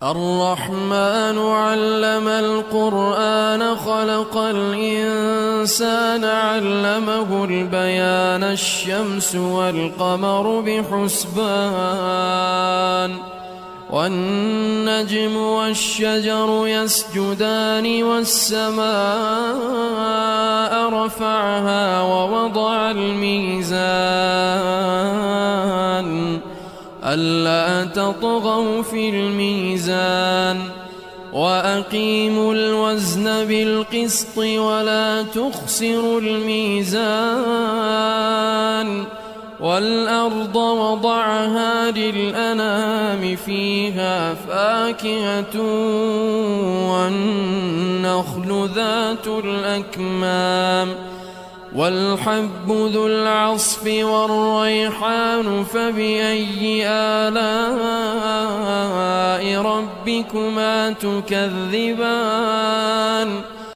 الرحمن علم القرآن خلق الإنسان علمه البيان الشمس والقمر بحسبان والنجم والشجر يسجدان والسماء رفعها ووضع الميزان ألا تطغوا في الميزان وأقيموا الوزن بالقسط ولا تخسروا الميزان والأرض وضعها للأنام فيها فاكهة والنخل ذات الأكمام والحب ذو العصف والريحان فبأي آلاء ربكما تكذبان